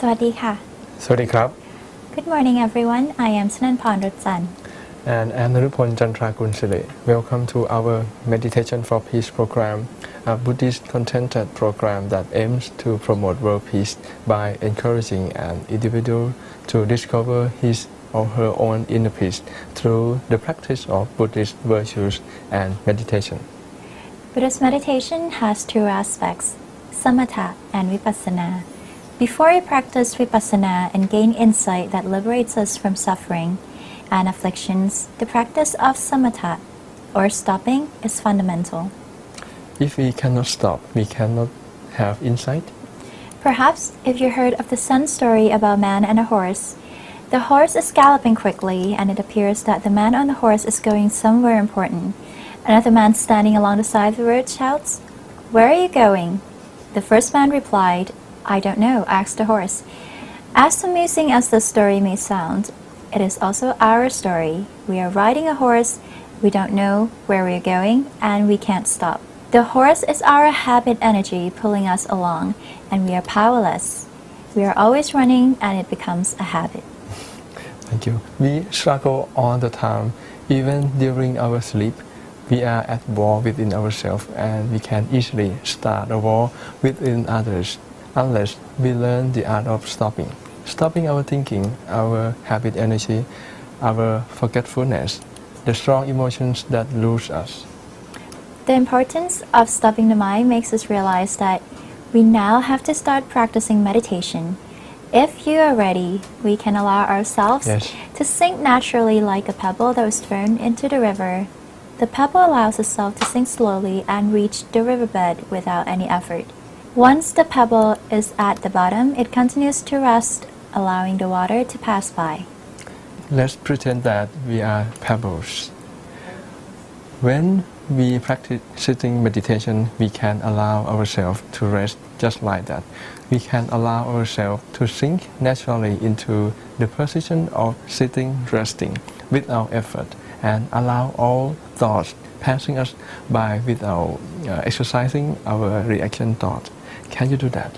สวัสดีค่ะ สวัสดีครับ Good morning everyone. I am Sananpan Rutsan. And I'm Narupon Chandrakunsile. Welcome to our Meditation for Peace program, a Buddhist contented program that aims to promote world peace by encouraging an individual to discover his or her own inner peace through the practice of Buddhist virtues and meditation. Buddhist meditation has two aspects, samatha and vipassana. Before we practice vipassana and gain insight that liberates us from suffering and afflictions, the practice of samatha, or stopping, is fundamental. If we cannot stop, we cannot have insight. Perhaps if you heard of the Sun story about man and a horse, the horse is galloping quickly and it appears that the man on the horse is going somewhere important. Another man standing along the side of the road shouts, "Where are you going?" The first man replied, "I don't know, ask the horse." As amusing as this story may sound, it is also our story. We are riding a horse, we don't know where we are going, and we can't stop. The horse is our habit energy pulling us along, and we are powerless. We are always running, and it becomes a habit. Thank you. We struggle all the time, even during our sleep. We are at war within ourselves, and we can easily start a war within others unless we learn the art of stopping our thinking, our habit energy, our forgetfulness, the strong emotions that lose us. The importance of stopping the mind makes us realize that we now have to start practicing meditation. If you are ready, we can allow ourselves to sink naturally like a pebble that was thrown into the river. The pebble allows itself to sink slowly and reach the riverbed without any effort. Once the pebble is at the bottom, it continues to rest, allowing the water to pass by. Let's pretend that we are pebbles. When we practice sitting meditation, we can allow ourselves to rest just like that. We can allow ourselves to sink naturally into the position of sitting, resting without effort, and allow all thoughts passing us by without exercising our reaction thought. Can you do that?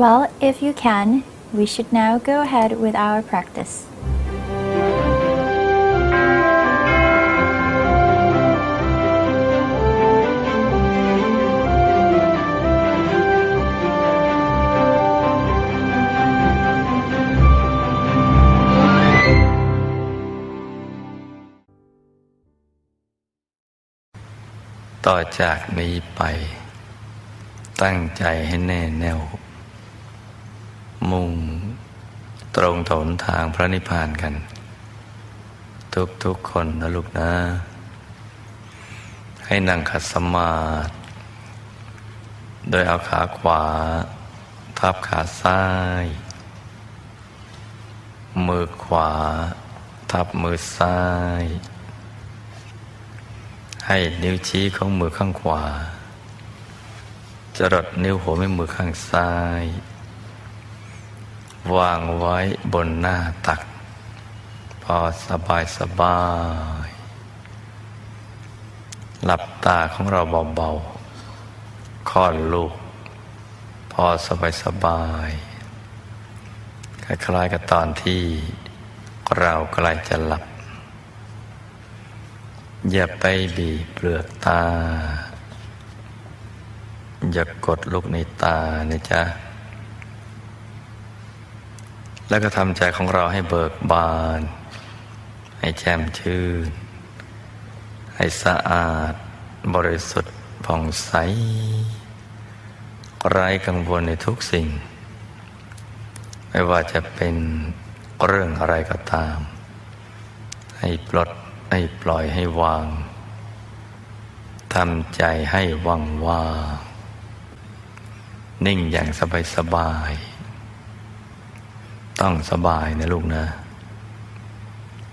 Well, if you can, we should now go ahead with our practice.ต่อจากนี้ไปตั้งใจให้แน่แน่วมุ่งตรงถนทางพระนิพพานกันทุกคนนะลูกนะให้นั่งขัดสมาธิโดยเอาขาขวาทับขาซ้ายมือขวาทับมือซ้ายให้นิ้วชี้ของมือข้างขวาจรดนิ้วหัวแม่มือข้างซ้ายวางไว้บนหน้าตักพอสบายหลับตาของเราเบาๆคลอดลูกพอสบายคล้ายๆกับตอนที่เราใกล้จะหลับอย่าไปบีบเปลือกตาอย่ากดลูกในตานะจ๊ะแล้วก็ทำใจของเราให้เบิกบานให้แจ่มชื่นให้สะอาดบริสุทธิ์ผ่องใสไร้กังวลในทุกสิ่งไม่ว่าจะเป็นเรื่องอะไรก็ตามให้ปลดให้ปล่อยให้วางทำใจให้ว่างๆนิ่งอย่างสบายต้องสบายนะลูกนะ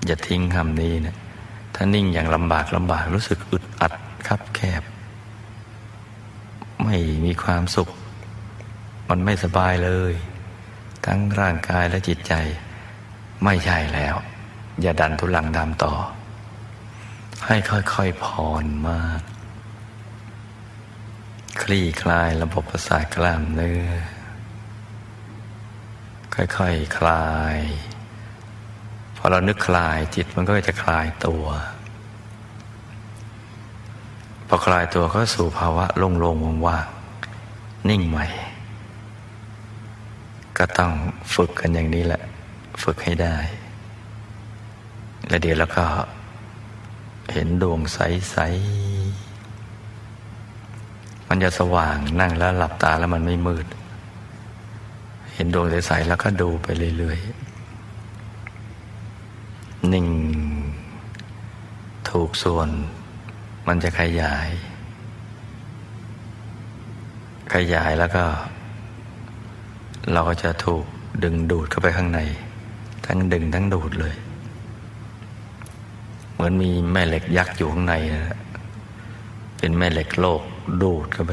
อย่าทิ้งคำนี้นะถ้านิ่งอย่างลำบากรู้สึกอึดอัดคับแคบไม่มีความสุขมันไม่สบายเลยทั้งร่างกายและจิตใจไม่ใช่แล้วอย่าดันทุลังตามต่อให้ค่อยๆผ่อนมากคลี่คลายระบบประสาทกล้ามเนื้อ ค่อยๆ คลายพอเรานึกคลายจิตมันก็จะคลายตัวพอคลายตัวก็สู่ภาวะโล่งๆว่างๆนิ่งใหม่ก็ต้องฝึกกันอย่างนี้แหละฝึกให้ได้แล้วเดี๋ยวเราก็เห็นดวงใสๆมันจะสว่างนั่งแล้วหลับตาแล้วมันไม่มืดเห็นดวงใสๆแล้วก็ดูไปเรื่อยๆนิ่งถูกส่วนมันจะขยายแล้วก็เราก็จะถูกดึงดูดเข้าไปข้างในทั้งดึงทั้งดูดเลยเหมือนมีแม่เหล็กยักษ์อยู่ข้างในนะเป็นแม่เหล็กโลกดูดเข้าไป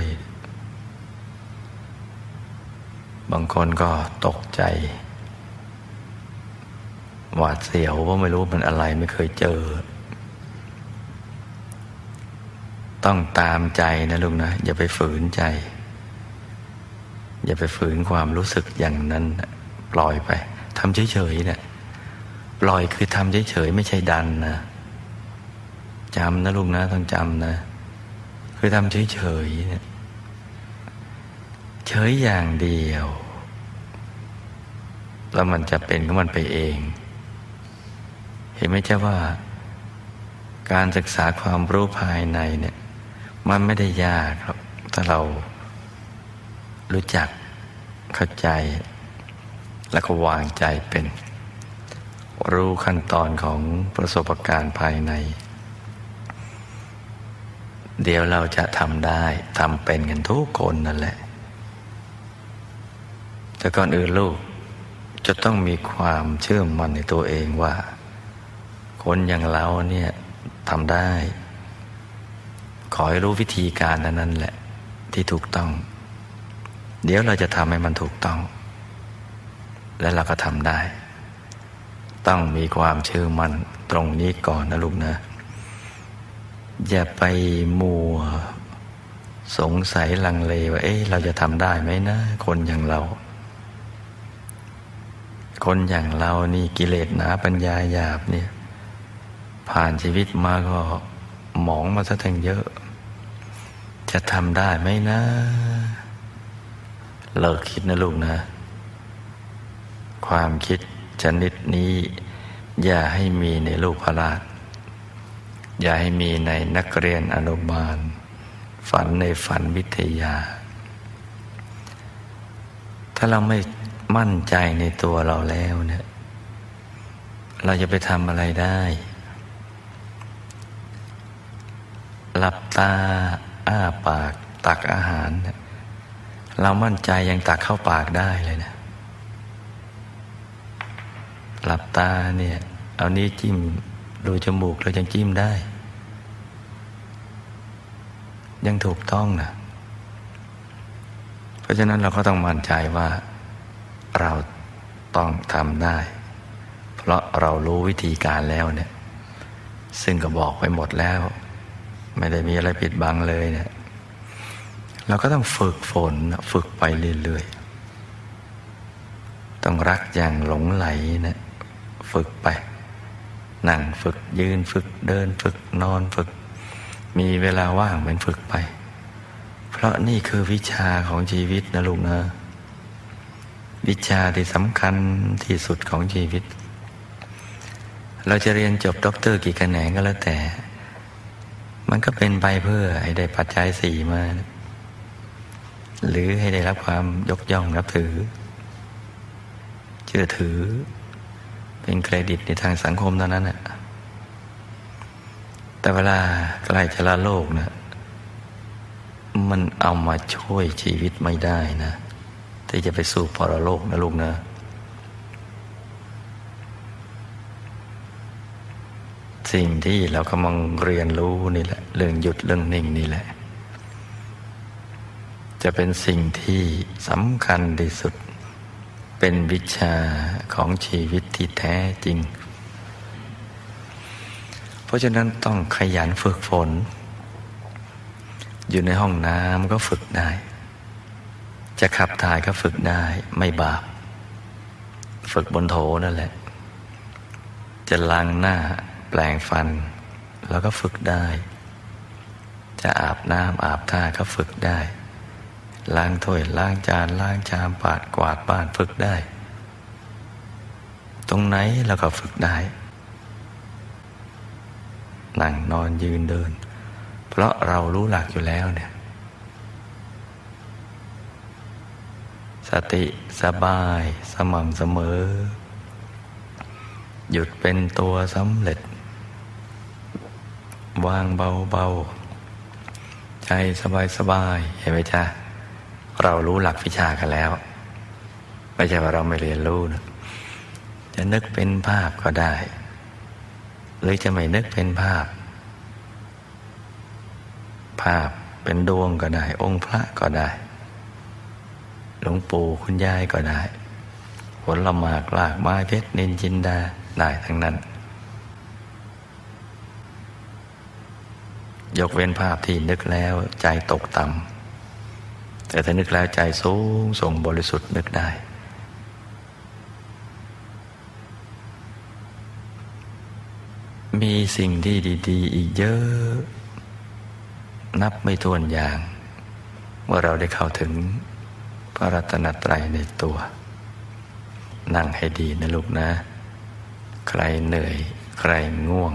บางคนก็ตกใจหวาดเสียวว่าไม่รู้มันอะไรไม่เคยเจอต้องตามใจนะลูกนะอย่าไปฝืนใจอย่าไปฝืนความรู้สึกอย่างนั้นปล่อยไปทำเฉยๆเนี่ยปล่อยคือทำเฉยๆไม่ใช่ดันนะจำนะลูกนะต้องจำนะคือทำเฉยๆเนี่ยเฉยอย่างเดียวแล้วมันจะเป็นของมันไปเองเห็นไหมเจ้าว่าการศึกษาความรู้ภายในเนี่ยมันไม่ได้ยากหรอกถ้าเรารู้จักเข้าใจแล้วก็วางใจเป็นรู้ขั้นตอนของประสบการณ์ภายในเดี๋ยวเราจะทำได้ทำเป็นกันทุกคนนั่นแหละแต่ก่อนอื่นลูกจะต้องมีความเชื่อมั่นในตัวเองว่าคนอย่างเราเนี่ยทำได้ขอให้รู้วิธีการนั้นแหละที่ถูกต้องเดี๋ยวเราจะทำให้มันถูกต้องและเราก็ทำได้ต้องมีความเชื่อมั่นตรงนี้ก่อนนะลูกนะอย่าไปมัวสงสัยลังเลว่าเราจะทำได้ไหมนะคนอย่างเรานี่กิเลสหนาปัญญาหยาบเนี่ยผ่านชีวิตมาก็หมองมาซะทั้งเยอะจะทำได้ไหมนะเลิกคิดนะลูกนะความคิดชนิดนี้อย่าให้มีในลูกพระราชอย่าให้มีในนักเรียนอนุบาลฝันในฝันวิทยาถ้าเราไม่มั่นใจในตัวเราแล้วเนี่ยเราจะไปทำอะไรได้หลับตาอ้าปากตักอาหารเรามั่นใจยังตักเข้าปากได้เลยนะหลับตาเนี่ยเอานี้วจิ้มรูจมูกเรายังจิ้มได้ยังถูกต้องนะเพราะฉะนั้นเราก็ต้องมั่นใจว่าเราต้องทำได้เพราะเรารู้วิธีการแล้วเนี่ยซึ่งก็บอกไปหมดแล้วไม่ได้มีอะไรปิดบังเลยเนี่ยเราก็ต้องฝึกฝนฝึกไปเรื่อยๆต้องรักอย่างหลงไหลนะฝึกไปนั่งฝึกยืนฝึกเดินฝึกนอนฝึกมีเวลาว่างเป็นฝึกไปเพราะนี่คือวิชาของชีวิตนะลูกนะวิชาที่สำคัญที่สุดของชีวิตเราจะเรียนจบด็อกเตอร์กี่คะแนนก็แล้วแต่มันก็เป็นไปเพื่อให้ได้ปัจจัยสี่มาหรือให้ได้รับความยกย่องนับถือเชื่อถือเป็นเครดิตในทางสังคมเท่านั้นนะแต่เวลาใกล้จะละโลกนะมันเอามาช่วยชีวิตไม่ได้นะที่จะไปสู่ปรโลกนะลูกนะสิ่งที่เรากำลังเรียนรู้นี่แหละเรื่องหยุดเรื่องนิ่งนี่แหละจะเป็นสิ่งที่สำคัญที่สุดเป็นวิชาของชีวิตที่แท้จริงเพราะฉะนั้นต้องขยันฝึกฝนอยู่ในห้องน้ำก็ฝึกได้จะขับถ่ายก็ฝึกได้ไม่บาป ฝึกบนโถนั่นแหละจะล้างหน้าแปรงฟันแล้วก็ฝึกได้จะอาบน้ำอาบท่าก็ฝึกได้ล้างถ้วยล้างจานล้างชามปัดกวาดบ้านฝึกได้ตรงไหนเราก็ฝึกได้นั่งนอนยืนเดินเพราะเรารู้หลักอยู่แล้วเนี่ยสติสบายสม่ำเสมอหยุดเป็นตัวสำเร็จวางเบาๆใจสบายๆเห็นไหมจ๊ะเรารู้หลักวิชากันแล้วไม่ใช่ว่าเราไม่เรียนรู้นะจะนึกเป็นภาพก็ได้หรือจะไม่นึกเป็นภาพเป็นดวงก็ได้องค์พระก็ได้หลวงปู่คุณยายก็ได้ผลหมากรากไม้เพชรนินจินดาได้ทั้งนั้นยกเว้นภาพที่นึกแล้วใจตกต่ำแต่ถ้านึกแล้วใจสูงส่งบริสุทธิ์นึกได้มีสิ่งที่ดีๆอีกเยอะนับไม่ถ้วนอย่างเมื่อเราได้เข้าถึงพระรัตนตรัยในตัวนั่งให้ดีนะลูกนะใครเหนื่อยใครง่วง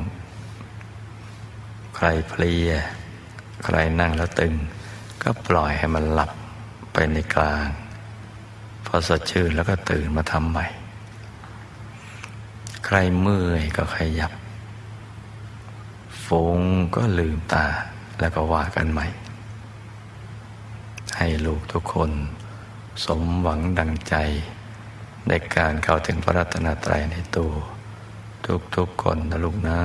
ใครเพลียใครนั่งแล้วตึงก็ปล่อยให้มันหลับไปในกลางพอสดชื่นแล้วก็ตื่นมาทำใหม่ใครเมื่อยก็ขยับฟุ้งก็ลืมตาแล้วก็ว่ากันใหม่ให้ลูกทุกคนสมหวังดังใจในการเข้าถึงพระรัตนตรัยในตัวทุกคนนะลูกนะ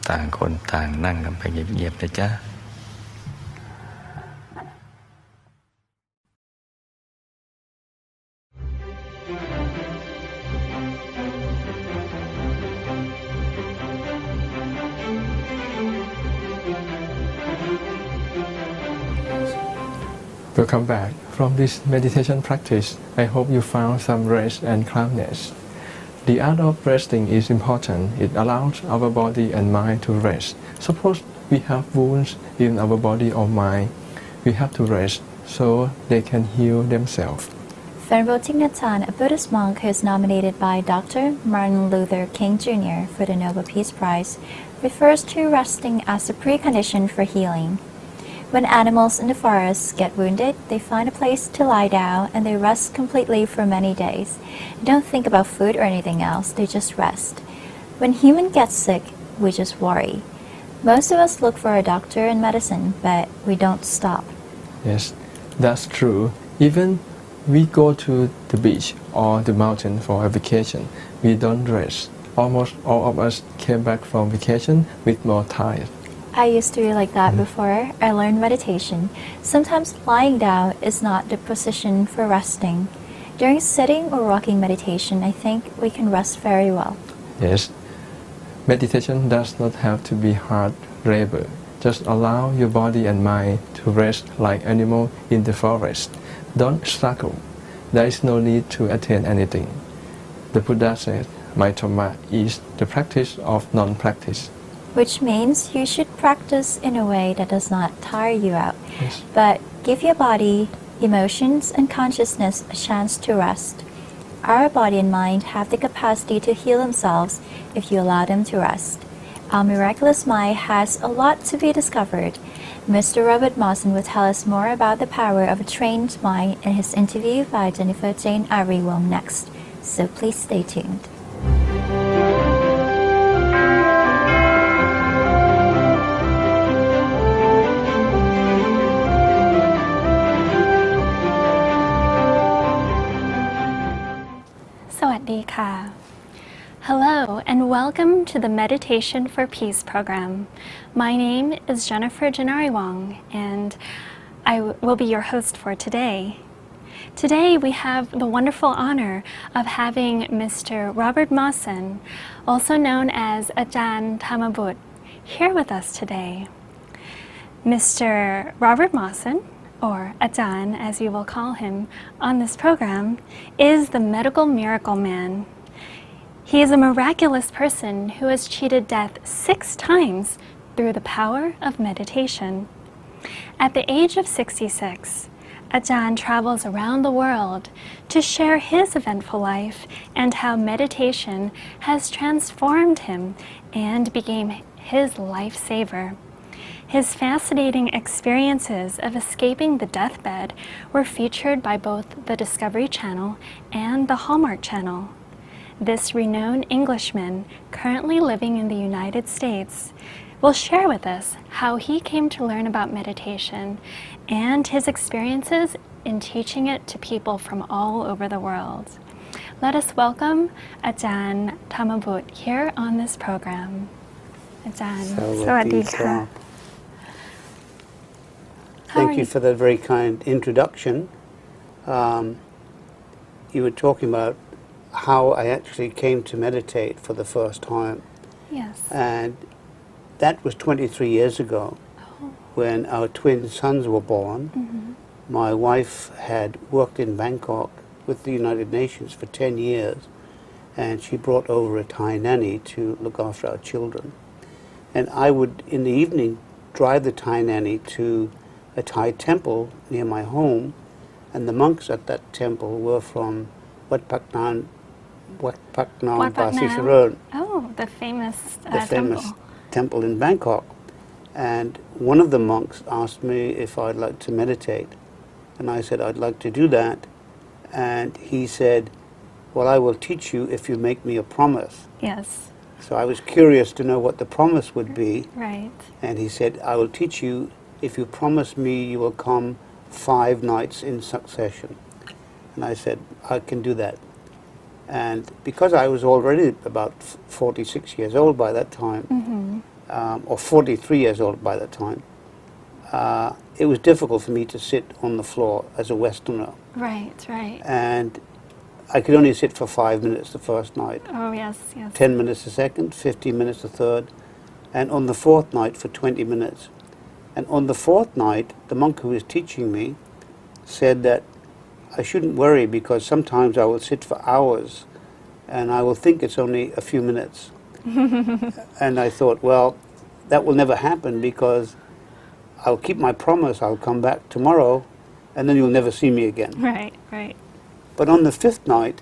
ต่างคนต่างนั่งกันไปเงียบๆนะจ๊ะWelcome back. From this meditation practice, I hope you found some rest and calmness. The art of resting is important. It allows our body and mind to rest. Suppose we have wounds in our body or mind, we have to rest so they can heal themselves. Venerable Thich Nhat Hanh, a Buddhist monk who is nominated by Dr. Martin Luther King Jr. for the Nobel Peace Prize, refers to resting as a precondition for healing. When animals in the forest get wounded, they find a place to lie down and they rest completely for many days. They don't think about food or anything else, they just rest. When humans get sick, we just worry. Most of us look for a doctor and medicine, but we don't stop. Yes, that's true. Even we go to the beach or the mountain for a vacation, we don't rest. Almost all of us came back from vacation with more tired. I used to be like that before I learned meditation. Sometimes lying down is not the position for resting. During sitting or walking meditation, I think we can rest very well. Yes, meditation does not have to be hard labor. Just allow your body and mind to rest like animals in the forest. Don't struggle. There is no need to attain anything. The Buddha said, "My Dhamma is the practice of non-practice." Which means you should practice in a way that does not tire you out, Yes. but give your body, emotions, and consciousness a chance to rest. Our body and mind have the capacity to heal themselves if you allow them to rest. Our miraculous mind has a lot to be discovered. Mr. Robert Mawson will tell us more about the power of a trained mind in his interview by Jennifer Jane Ariwong next, so please stay tuned. Hello and welcome to the Meditation for Peace program. My name is Jennifer Janari Wong and I will be your host for today. Today we have the wonderful honor of having Mr. Robert Mawson, also known as Ajahn Thamabut, here with us today. Mr. Robert Mawson or Ajahn as we will call him on this program, is the medical miracle man. He is a miraculous person who has cheated death 6 times through the power of meditation. At the age of 66, Ajahn travels around the world to share his eventful life and how meditation has transformed him and became his lifesaver. His fascinating experiences of escaping the deathbed were featured by both the Discovery Channel and the Hallmark Channel. This renowned Englishman, currently living in the United States, will share with us how he came to learn about meditation and his experiences in teaching it to people from all over the world. Let us welcome Ajahn Thamabut here on this program. Ajahn, Sawadee. Thank you for that very kind introduction. You were talking about how I actually came to meditate for the first time. Yes. And that was 23 years ago when our twin sons were born. My wife had worked in Bangkok with the United Nations for 10 years, and she brought over a Thai nanny to look after our children. And I would, in the evening, drive the Thai nanny to a Thai temple near my home, and the monks at that temple were from Wat Pak Nan Basisaron. Oh, the famous famous temple. temple in Bangkok. And one of the monks asked me if I'd like to meditate. And I said, I'd like to do that. And he said, well, I will teach you if you make me a promise. Yes. So I was curious to know what the promise would be. Right. And he said, I will teach you if you promise me you will come 5 nights in succession. And I said, I can do that. And because I was already about 46 years old by that time, or 43 years old by that time, it was difficult for me to sit on the floor as a Westerner. Right, right. And I could only sit for 5 minutes the first night, Oh, yes, yes. 10 minutes the second, 15 minutes the third, and on the 4th night for 20 minutes. And on the 4th night, the monk who was teaching me said that I shouldn't worry because sometimes I will sit for hours and I will think it's only a few minutes. And I thought, well, that will never happen because I'll keep my promise, I'll come back tomorrow and then you'll never see me again. Right, right. But on the 5th night,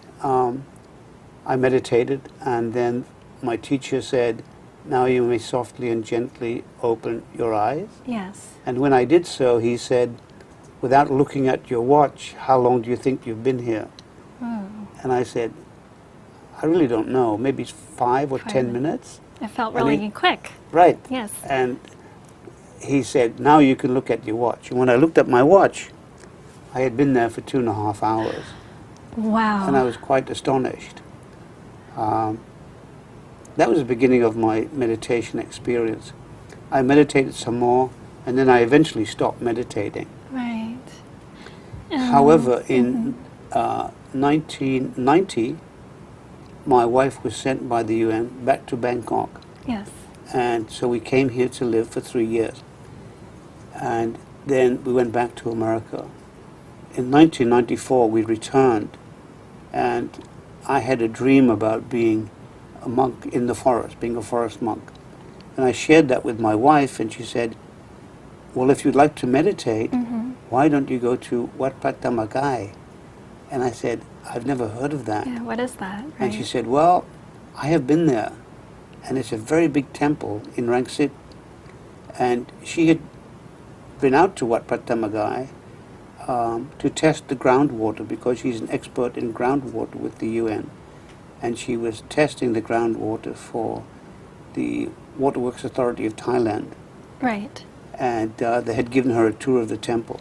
I meditated, and then my teacher said, now you may softly and gently open your eyes. Yes. And when I did so, he said, without looking at your watch, how long do you think you've been here? Oh. And I said, I really don't know, maybe 5 or 10 minutes. It felt And really quick. Right. Yes. And he said, now you can look at your watch. And when I looked at my watch, I had been there for 2.5 hours. Wow. And I was quite astonished. That was the beginning of my meditation experience. I meditated some more, and then I eventually stopped meditating. Right. However, in 1990, my wife was sent by the UN back to Bangkok. Yes. And so we came here to live for 3 years. And then we went back to America. In 1994, we returned, and I had a dream about being a monk in the forest, being a forest monk. And I shared that with my wife, and she said, well, if you'd like to meditate, why don't you go to Wat Patamagai? And I said, I've never heard of that. Yeah, what is that? Right. And she said, well, I have been there, and it's a very big temple in Rangsit. And she had been out to Wat Patamagai to test the groundwater because she's an expert in groundwater with the UN. And she was testing the groundwater for the Waterworks Authority of Thailand. Right. And they had given her a tour of the temple.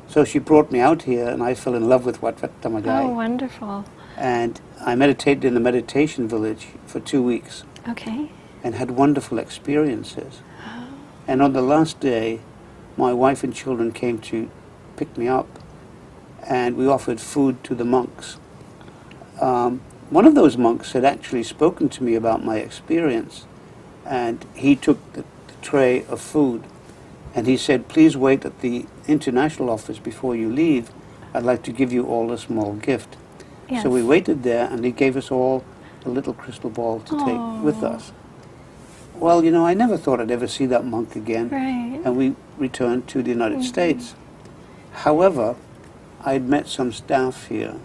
So she brought me out here, and I fell in love with Wat Patamagai. Oh, wonderful. And I meditated in the meditation village for 2 weeks Okay. and had wonderful experiences. And on the last day, my wife and children came to pick me up, and we offered food to the monks. One of those monks had actually spoken to me about my experience, and he took the tray of food, and he said, please wait at the international office before you leave. I'd like to give you all a small gift. Yes. So we waited there, and he gave us all a little crystal ball to take with us. Well, you know, I never thought I'd ever see that monk again. Right. And we returned to the United States. However, I'd met some staff here.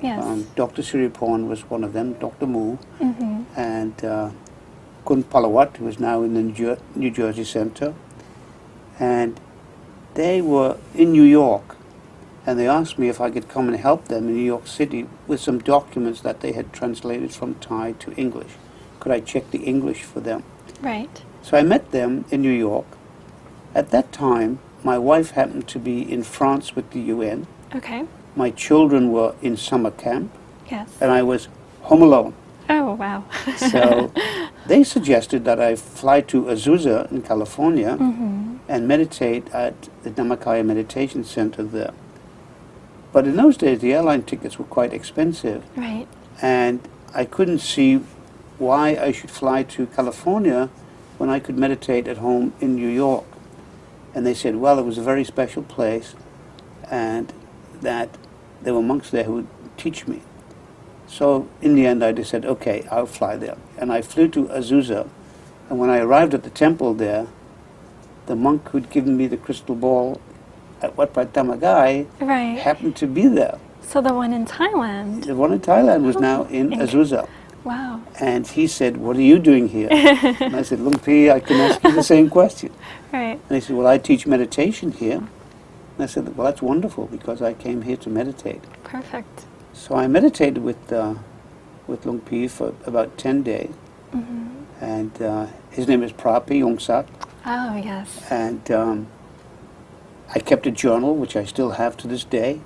Yes. Dr. Siriporn was one of them, Dr. Moo, and Kun Palawat, who is now in the New Jersey Center. And they were in New York, and they asked me if I could come and help them in New York City with some documents that they had translated from Thai to English. Could I check the English for them? Right. So I met them in New York. At that time, my wife happened to be in France with the UN. Okay. My children were in summer camp, Yes. and I was home alone. Oh, wow. So they suggested that I fly to Azusa in California and meditate at the Dhammakaya Meditation Center there. But in those days, the airline tickets were quite expensive, Right. and I couldn't see why I should fly to California when I could meditate at home in New York. And they said, well, it was a very special place, and that there were monks there who would teach me. So in the end, I just said, okay, I'll fly there. And I flew to Azusa, and when I arrived at the temple there, the monk who'd given me the crystal ball at Wat Phat Thamagai Right. happened to be there. So the one in Thailand. The one in Thailand was now in Azusa. Wow. And he said, what are you doing here? And I said, Luang Pi, I can ask you the same question. Right. And he said, well, I teach meditation here. And I said, well, that's wonderful, because I came here to meditate. Perfect. So I meditated with Luang Pi for about 10 days. And his name is Prapi Yongsak. Oh, yes. And I kept a journal, which I still have to this day.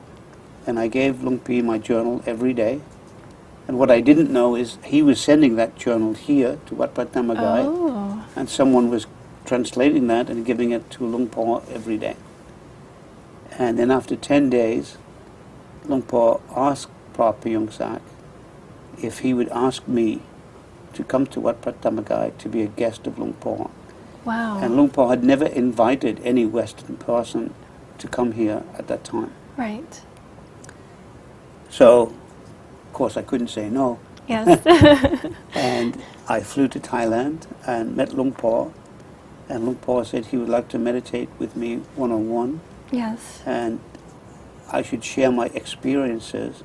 And I gave Luang Pi my journal every day. And what I didn't know is he was sending that journal here to Wat Phat Thamagai. Oh. And someone was translating that and giving it to Luang Por every day. And then after 10 days, Luang Por asked Prapi Yongsak if he would ask me to come to Wat Phat Thamagai to be a guest of Luang Por. Wow. And Luang Por had never invited any Western person to come here at that time. Right. So, of course, I couldn't say no. Yes. And I flew to Thailand and met Luang Por. And Luang Por said he would like to meditate with me one-on-one. Yes. And I should share my experiences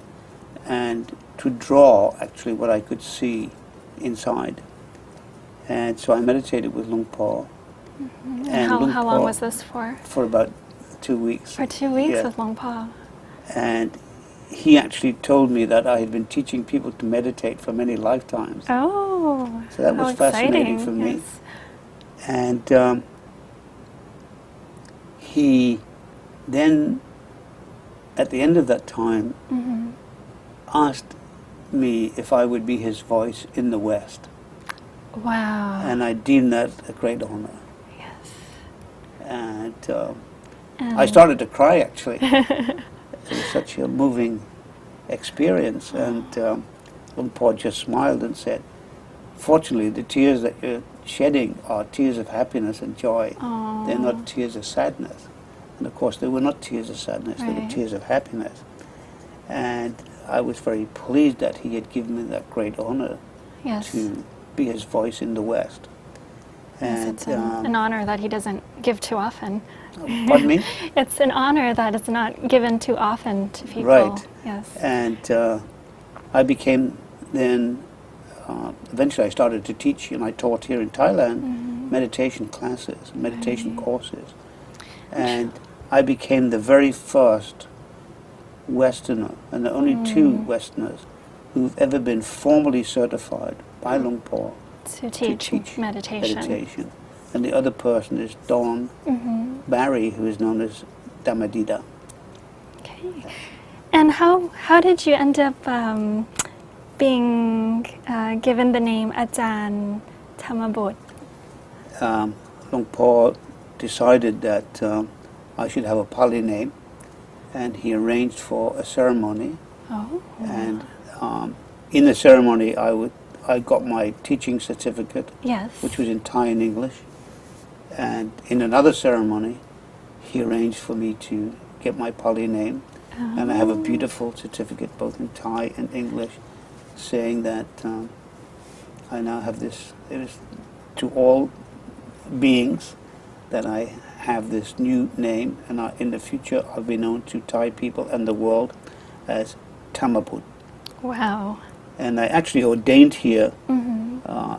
and to draw actually what I could see inside. And so I meditated with Luang Por. And how Luang long Por was this for? For about 2 weeks. For 2 weeks Yeah. with Luang Por. And he actually told me that I had been teaching people to meditate for many lifetimes. Oh. So that how was fascinating exciting. for me. Yes. And he then, at the end of that time, asked me if I would be his voice in the West. Wow. And I deemed that a great honor. Yes. And And I started to cry, actually. It was such a moving experience. And Luang Por just smiled and said, fortunately, the tears that you're shedding are tears of happiness and joy. Aw. They're not tears of sadness. And of course, they were not tears of sadness, they were Right. tears of happiness. And I was very pleased that he had given me that great honor Yes. to be his voice in the West. Yes, And it's an honor that he doesn't give too often. pardon me? It's an honor that is not given too often to people. Right. Yes. And I became then, eventually I started to teach, and I taught here in Thailand meditation classes, meditation courses. And I became the very first Westerner, and the only two Westerners who've ever been formally certified by Luang Por To teach, meditation. And the other person is Don Barry, who is known as Dhammadida. Okay. And how did you end up being given the name Ajahn Thamabut? Luang Por decided that I should have a Pali name, and he arranged for a ceremony. Oh. And in the ceremony, I got my teaching certificate, Yes. which was in Thai and English. And in another ceremony, he arranged for me to get my Pali name, and I have a beautiful certificate both in Thai and English saying that I now have this, it is to all beings that I have this new name, and in the future I'll be known to Thai people and the world as Tamaput. Wow. And I actually ordained here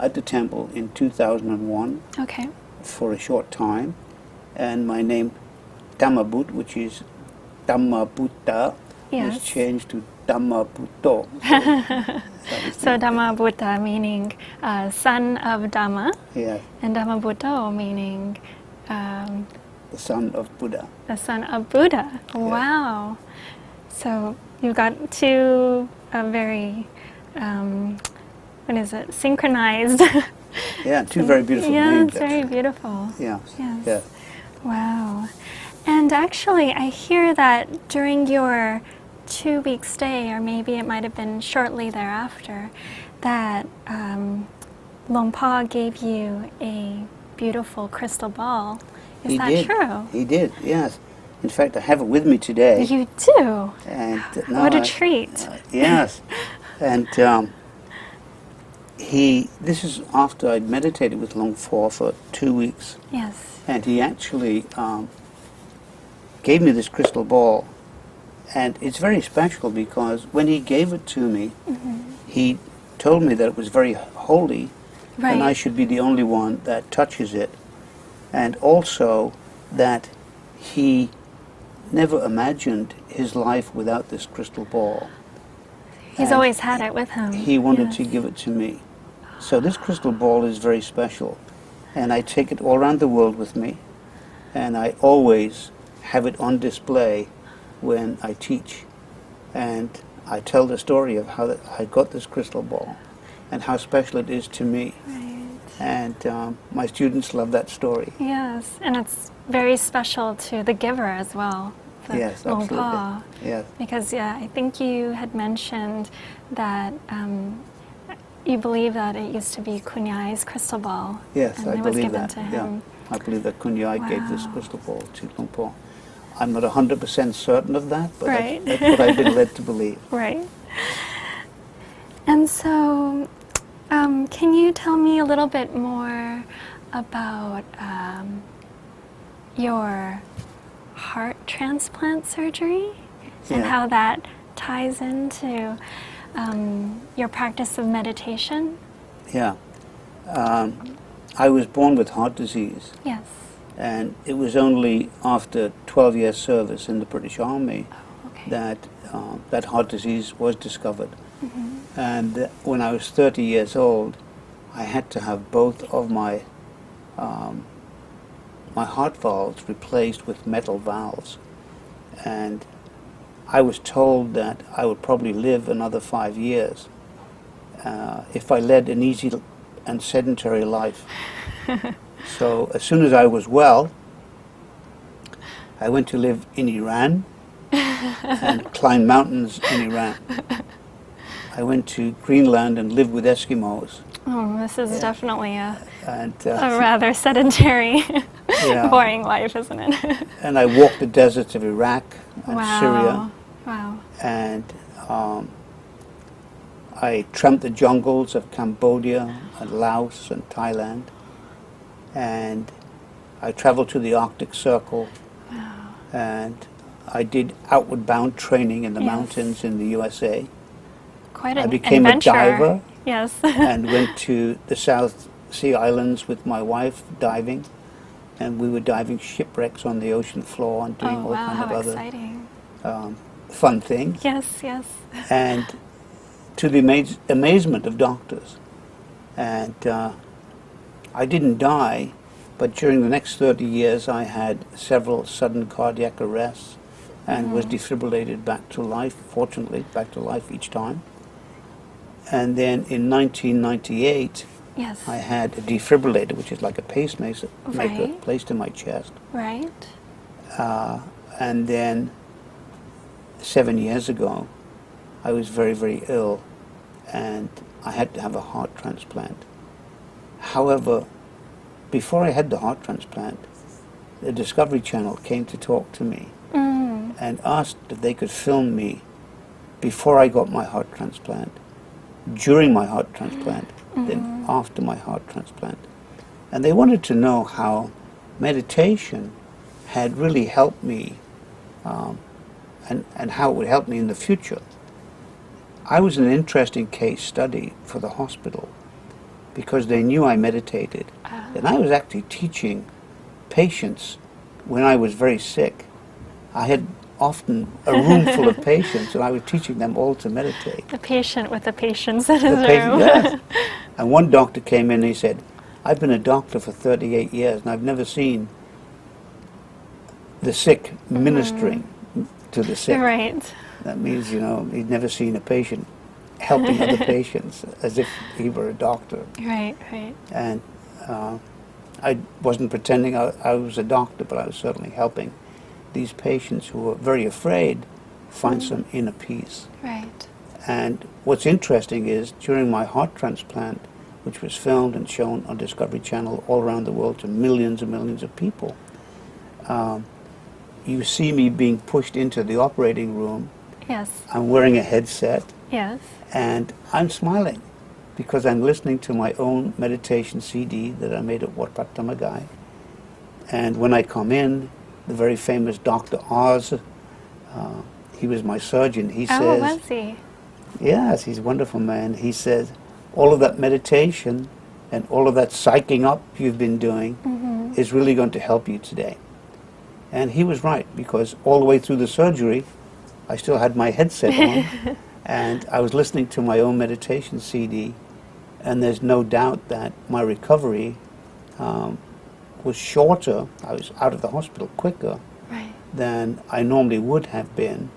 at the temple in 2001 Okay. for a short time, and my name Tamabut, which is Dhammabutta, Yes. was changed to Dhammabutto. So Dhamma Buddha meaning son of Dhamma, Yeah, and Dhamma Buddha meaning the son of Buddha. the son of Buddha. Wow. So you've got two very, what is it, synchronized. Yeah, two very beautiful Yeah, names. it's very beautiful. Yeah, Yes. yeah. Wow. And actually, I hear that during your 2-week stay, or maybe it might have been shortly thereafter, that Luang Pa gave you a beautiful crystal ball. Is He that did. true? He did, yes. In fact, I have it with me today. You do? And now What a treat. Yes. And this is after I'd meditated with Luang Pho for 2 weeks. Yes. And he actually gave me this crystal ball. And it's very special because when he gave it to me, he told me that it was very holy and I Right. should be the only one that touches it. And also that he never imagined his life without this crystal ball. He's And always had it with him. He wanted Yes. to give it to me. So this crystal ball is very special. And I take it all around the world with me. And I always have it on display when I teach. And I tell the story of how I got this crystal ball and how special it is to me. Right. And my students love that story. Yes, and it's very special to the giver as well. The Yes, Luang absolutely. Pa. Yes. Because, yeah, I think you had mentioned that you believe that it used to be Kunyai's crystal ball. Yes, and I it was believe given that. to Yeah. him. I believe that Kunyai gave this Wow. crystal ball to Luang Por. I'm not 100% certain of that, but Right. that's what I've been led to believe. Right. And so, can you tell me a little bit more about your heart transplant surgery and Yeah. how that ties into your practice of meditation? Yeah. I was born with heart disease, Yes. and it was only after 12 years service in the British Army Okay. that heart disease was discovered. And when I was 30 years old, I had to have both of my my heart valves replaced with metal valves. And I was told that I would probably live another 5 years if I led an easy and sedentary life. So as soon as I was well, I went to live in Iran and climb mountains in Iran. I went to Greenland and lived with Eskimos. Oh, this is definitely a And, rather sedentary, Yeah. boring life, isn't it? and I walked the deserts of Iraq and Wow. Syria. Wow. And I tramped the jungles of Cambodia and Laos and Thailand. And I traveled to the Arctic Circle. And I did outward bound training in the Yes. mountains in the USA. Quite I an became adventure. a diver Yes. and went to the South Sea Islands with my wife diving. And we were diving shipwrecks on the ocean floor and doing Oh, all wow, kind how of other exciting. fun things. Yes, yes. And to the amazement of doctors. And I didn't die, but during the next 30 years I had several sudden cardiac arrests and was defibrillated back to life, fortunately, back to life each time. And then in 1998, Yes. I had a defibrillator, which is like a pacemaker Right. placed in my chest. Right. And then 7 years ago, I was very, very ill, and I had to have a heart transplant. However, before I had the heart transplant, the Discovery Channel came to talk to me and asked if they could film me before I got my heart transplant, during my heart transplant, then after my heart transplant. And they wanted to know how meditation had really helped me and how it would help me in the future. I was an interesting case study for the hospital because they knew I meditated. And I was actually teaching patients when I was very sick. I had often a room full of patients, and I was teaching them all to meditate. The patient with the patients in his Patient, room. yes. And one doctor came in and he said, I've been a doctor for 38 years and I've never seen the sick ministering to the sick. Right. That means, you know, he'd never seen a patient helping other patients as if he were a doctor. Right, right. And I wasn't pretending I was a doctor, but I was certainly helping these patients who were very afraid find some inner peace. Right. And what's interesting is during my heart transplant, which was filmed and shown on Discovery Channel all around the world to millions and millions of people, you see me being pushed into the operating room. Yes. I'm wearing a headset. Yes. And I'm smiling because I'm listening to my own meditation CD that I made at Wat Pat Tamagai. And when I come in, the very famous Dr. Oz, he was my surgeon. He says, Oh, was he? yes, he's a wonderful man. He says, all of that meditation and all of that psyching up you've been doing is really going to help you today. And he was right, because all the way through the surgery, I still had my headset on, and I was listening to my own meditation CD, and there's no doubt that my recovery was shorter. I was out of the hospital quicker than I normally would have been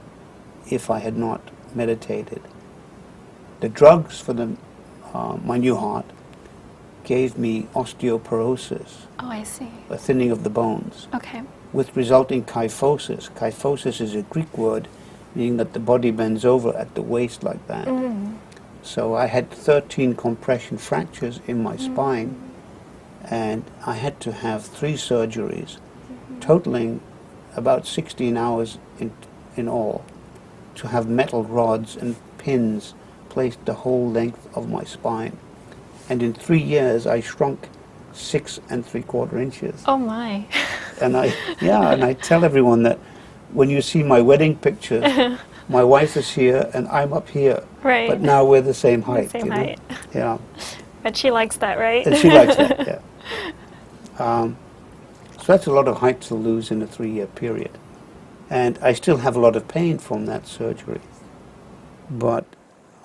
if I had not meditated. The drugs for my new heart gave me osteoporosis, Oh, I see. a thinning of the bones, Okay. with resulting kyphosis. Kyphosis is a Greek word meaning that the body bends over at the waist like that. So I had 13 compression fractures in my spine, and I had to have 3 surgeries, totaling about 16 hours in all, to have metal rods and pins placed the whole length of my spine. And in 3 years, I shrunk 6 3/4 inches. Oh, my. And I tell everyone that when you see my wedding pictures, my wife is here and I'm up here. Right. But now we're the same height. Same you know? height. Yeah. But she likes that, right? And she likes that, yeah. So that's a lot of height to lose in a 3-year period. And I still have a lot of pain from that surgery. But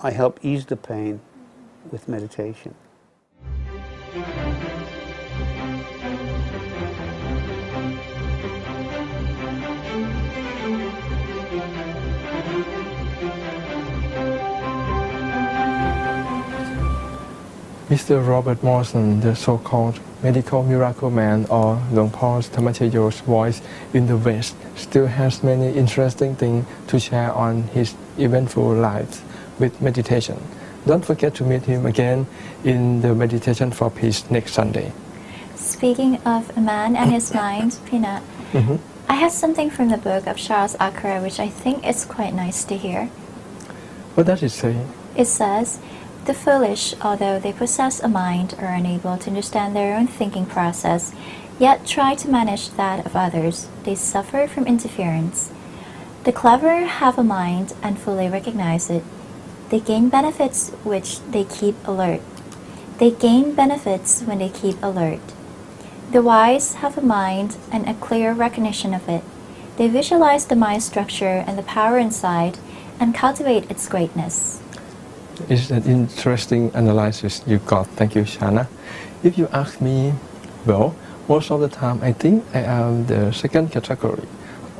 I help ease the pain with meditation. Mr. Robert Morrison, the so-called medical miracle man, or Luang Por Thamachayo's voice in the West, still has many interesting things to share on his eventful life with meditation. Don't forget to meet him again in the Meditation for Peace next Sunday. Speaking of a man and his mind, Peanut, I have something from the book of Charles Akra which I think is quite nice to hear. What does it say? It says, the foolish, although they possess a mind, are unable to understand their own thinking process, yet try to manage that of others. They suffer from interference. The clever have a mind and fully recognize it. They gain benefits which they keep alert. They gain benefits when they keep alert. The wise have a mind and a clear recognition of it. They visualize the mind structure and the power inside and cultivate its greatness. It's an interesting analysis you got. Thank you, Shana. If you ask me, well, most of the time I think I am the second category.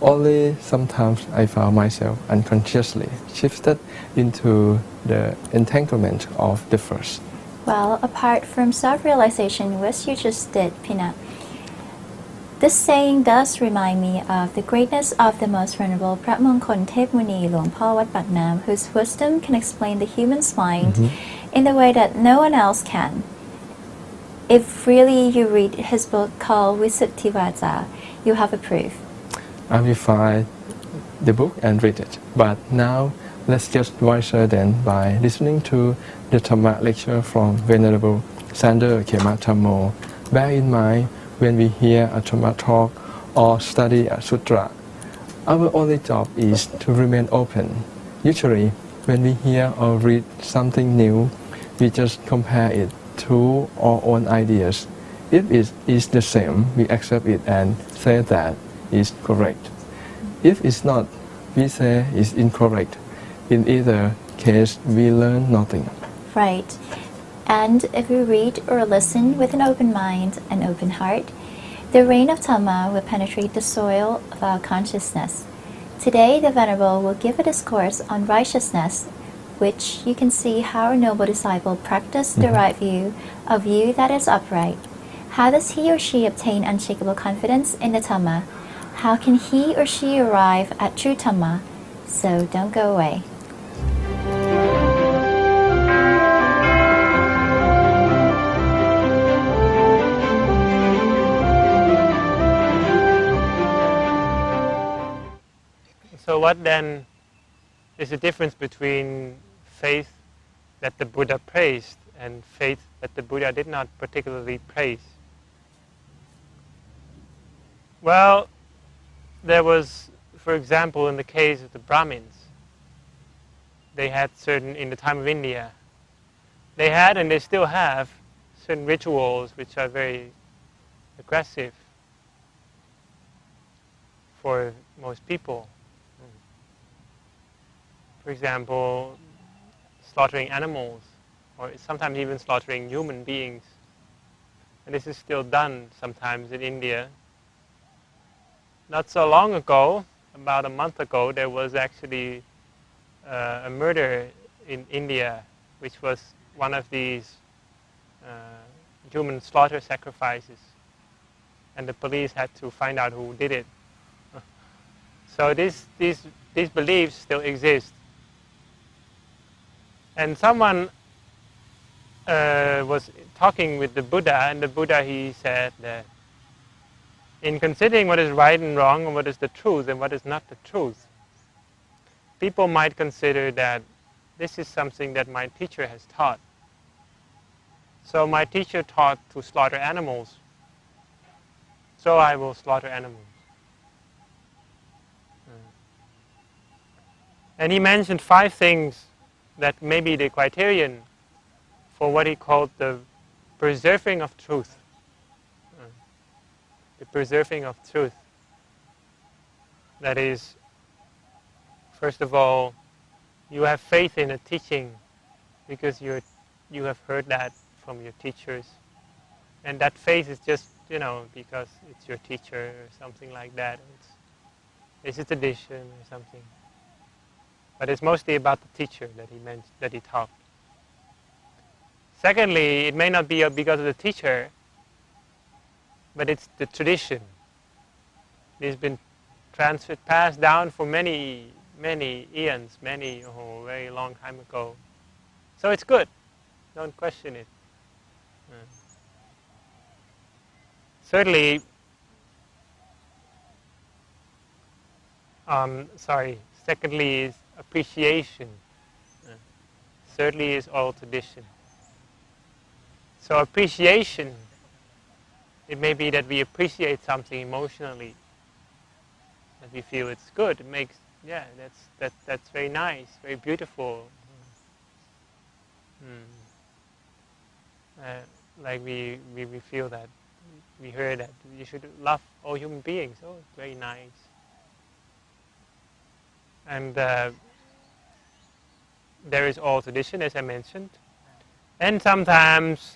Only sometimes I found myself unconsciously shifted into the entanglement of the first. Well, apart from self-realization, which you just did, Peanut, this saying does remind me of the greatness of the most venerable Pratmongkol Thep Muni Luang Por Wat Pat Nam, whose wisdom can explain the human's mind in the way that no one else can. If really you read his book called Visuddhi Vaja, you have a proof. I will find the book and read it. But now, let's get wiser then by listening to the Dhamma lecture from Venerable Sander Khema Thammo. Bear in mind, when we hear a Dhamma talk or study a sutra, our only job is to remain open. Usually, when we hear or read something new, we just compare it to our own ideas. If it is the same, we accept it and say that is correct. If it's not, we say it's incorrect. In either case, we learn nothing. Right. And if we read or listen with an open mind and open heart, the rain of Dhamma will penetrate the soil of our consciousness. Today, the Venerable will give a discourse on righteousness, which you can see how our noble disciple practiced the right view, a view that is upright. How does he or she obtain unshakable confidence in the Dhamma? How can he or she arrive at true Dhamma? So don't go away. So what then is the difference between faith that the Buddha praised and faith that the Buddha did not particularly praise? Well, there was, for example, in the case of the Brahmins, they had certain, in the time of India, they had and they still have certain rituals which are very aggressive for most people. For example, slaughtering animals, or sometimes even slaughtering human beings. And this is still done sometimes in India. Not so long ago, about a month ago, there was actually a murder in India, which was one of these human slaughter sacrifices. And the police had to find out who did it. So these beliefs still exist. And someone was talking with the Buddha, and the Buddha, he said that in considering what is right and wrong and what is the truth and what is not the truth, people might consider that this is something that my teacher has taught. So my teacher taught to slaughter animals, so I will slaughter animals. And he mentioned 5 things that may be the criterion for what he called the preserving of truth. The preserving of truth. That is, first of all, you have faith in a teaching because you have heard that from your teachers. And that faith is just, because it's your teacher or something like that. It's a tradition or something. But it's mostly about the teacher that he taught. Secondly, it may not be because of the teacher, but it's the tradition. It's been passed down for many eons, very long time ago. So it's good. Don't question it. Certainly, secondly is appreciation. Thirdly is oral tradition. So appreciation, it may be that we appreciate something emotionally, that we feel it's good. It makes, that's very nice, very beautiful. Like we feel that, we heard that you should love all human beings. Oh, it's very nice. And there is oral tradition, as I mentioned. And sometimes,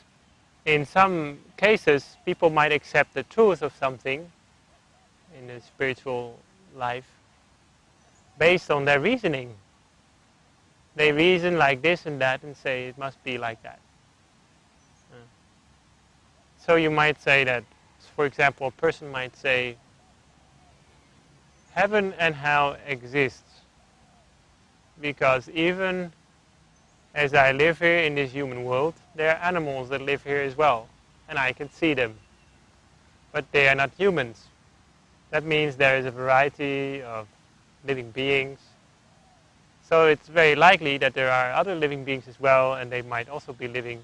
in some cases, people might accept the truth of something in the spiritual life based on their reasoning. They reason like this and that and say it must be like that. So you might say that, for example, a person might say, heaven and hell exists because even as I live here in this human world, there are animals that live here as well, and I can see them. But they are not humans. That means there is a variety of living beings. So it's very likely that there are other living beings as well, and they might also be living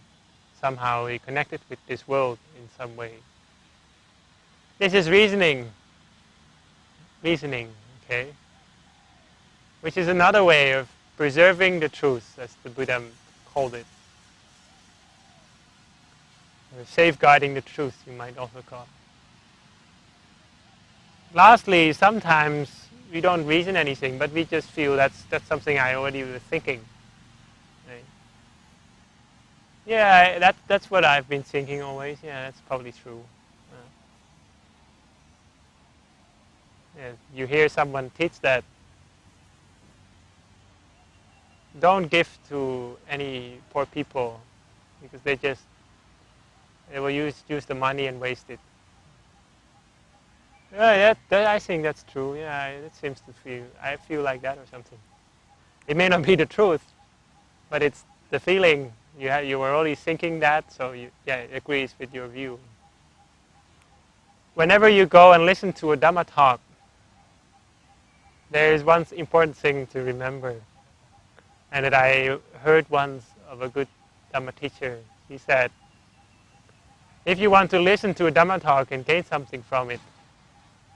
somehow connected with this world in some way. This is reasoning, okay? Which is another way of preserving the truth, as the Buddha called it. Or safeguarding the truth, you might also call it. Lastly, sometimes we don't reason anything, but we just feel that's something I already was thinking. Right? Yeah, that's what I've been thinking always. Yeah, that's probably true. Yeah, you hear someone teach that. Don't give to any poor people because they will use the money and waste it. Yeah, I think that's true. Yeah, it seems to I feel like that or something. It may not be the truth, but it's the feeling. You were already thinking that, so it agrees with your view. Whenever you go and listen to a Dhamma talk, there is one important thing to remember, and that I heard once of a good Dhamma teacher. He said, if you want to listen to a Dhamma talk and gain something from it,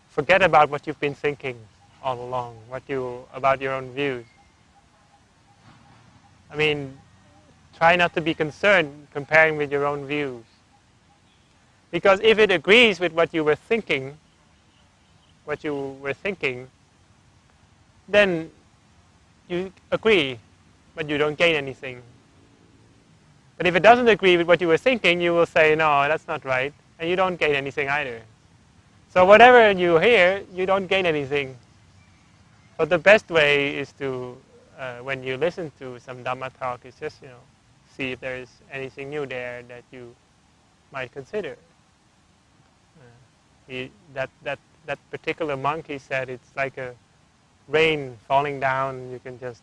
forget about what you've been thinking all along, about your own views. I mean, try not to be concerned comparing with your own views. Because if it agrees with what you were thinking, then you agree, but you don't gain anything. But if it doesn't agree with what you were thinking, you will say, no, that's not right, and you don't gain anything either. So whatever you hear, you don't gain anything. But the best way is to, when you listen to some Dhamma talk, is just, see if there is anything new there that you might consider. That particular monk, he said, it's like a rain falling down. You can just